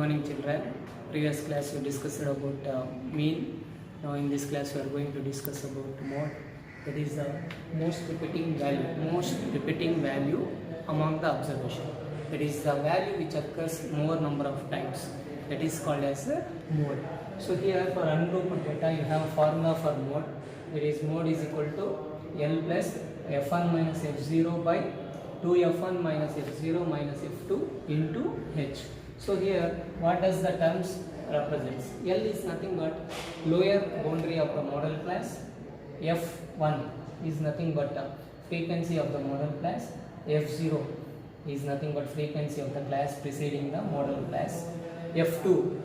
morning children. Previous class we discussed about mean. Now in this class we are going to discuss about mode. That is the most repeating value among the observation. That is the value which occurs more number of times. That is called as a mode. So here for ungrouped data you have a formula for mode. That is mode is equal to L plus f1 minus f0 by 2f1 minus f0 minus f2 into h. So here what does the terms represents? L is nothing but lower boundary of the model class. F1 is nothing but frequency of the model class. F0 is nothing but frequency of the class preceding the model class. F2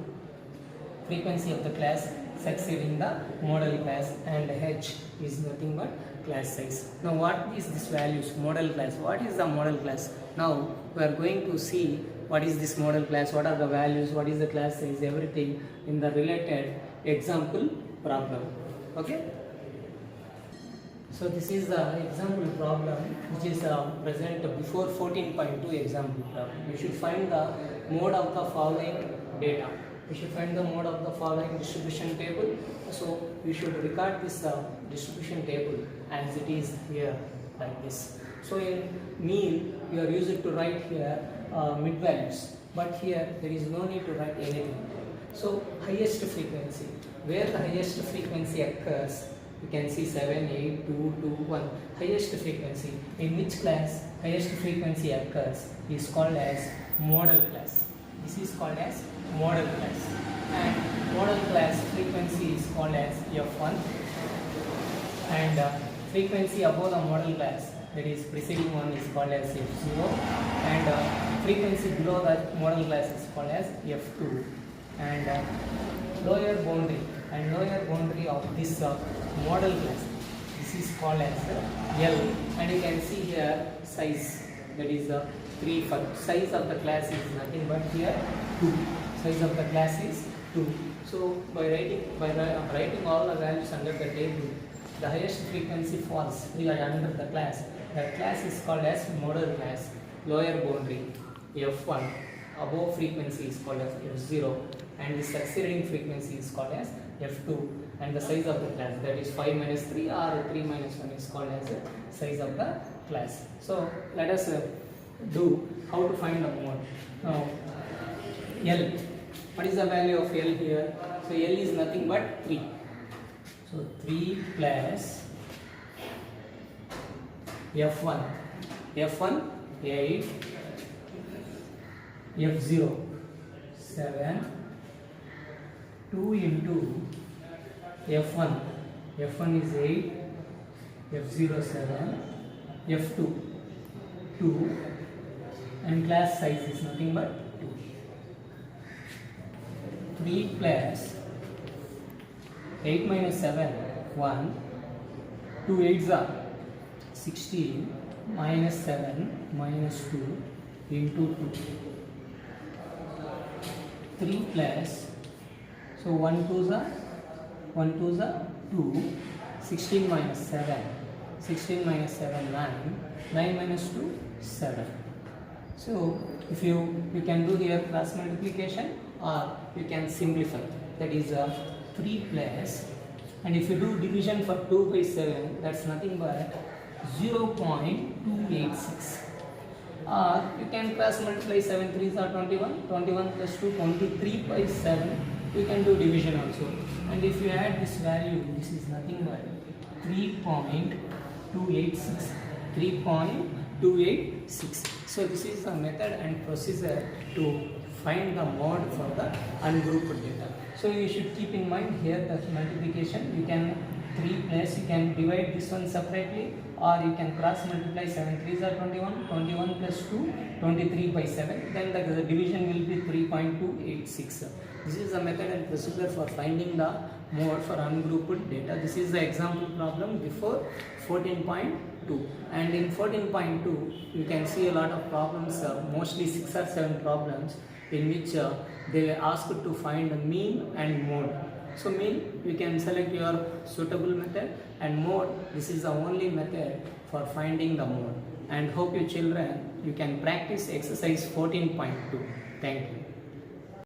frequency of the class succeeding the model class, and h is nothing but class size. Now what is this values? Model class. What is the model class? Now we are going to see what is this model class, what are the values, what is the class size, everything in the related example problem. Okay. So this is the example problem which is present before 14.2 example problem. You should find the mode of the following data. We should find the mode of the following distribution table. So we should record this distribution table as it is here like this. So in mean we are used to write here mid values, but here there is no need to write anything. So highest frequency, where the highest frequency occurs, you can see 7, 8, 2, 2, 1. Highest frequency in which class highest frequency occurs is called as model class. This is called as model class, and model class frequency is called as f1, and frequency above the model class, that is preceding one, is called as f0, and frequency below that model class is called as f2, and lower boundary of this model class, this is called as L, and you can see here size, that is 3, 5. Size of the class is nothing but here 2. Size of the class is 2. So by writing all the values under the table, the highest frequency falls under the class. That class is called as model class. Lower boundary f1, above frequency is called as f0, and the succeeding frequency is called as f2, and the size of the class, that is 5 minus 3 or 3 minus 1, is called as the size of the class. So let us do how to find the mode. Now L, what is the value of L here? So L is nothing but 3. So 3 plus f1, 8, f0, 7, 2 into f1 is 8, f0 7, f2 2, and class size is nothing but 2. 3 plus 8 minus 7, 1, 2 8s are 16, minus 7 minus 2 into 2. 3 plus, so 1 2s are 2, 16 minus 7, 9, 9 minus 2, 7. So if you can do here cross multiplication, or you can simplify, that is 3 plus, and if you do division for 2 by 7, that's nothing but 0.286, or you can cross multiply 7 3s are 21 plus 2, 23 by 7, you can do division also, and if you add this value, this is nothing but 3.286. So this is the method and procedure to find the mode for the ungrouped data. So you should keep in mind here the multiplication, you can 3 plus, you can divide this one separately, or you can cross multiply 7 3s are 21 plus 2, 23 by 7, then the division will be 3.286. This is the method and procedure for finding the mode for ungrouped data. This is the example problem before 14.2, and in 14.2 you can see a lot of problems, mostly 6 or 7 problems in which they were asked to find the mean and mode. So mean, you can select your suitable method, and mode, this is the only method for finding the mode. And hope you children, you can practice exercise 14.2. Thank you.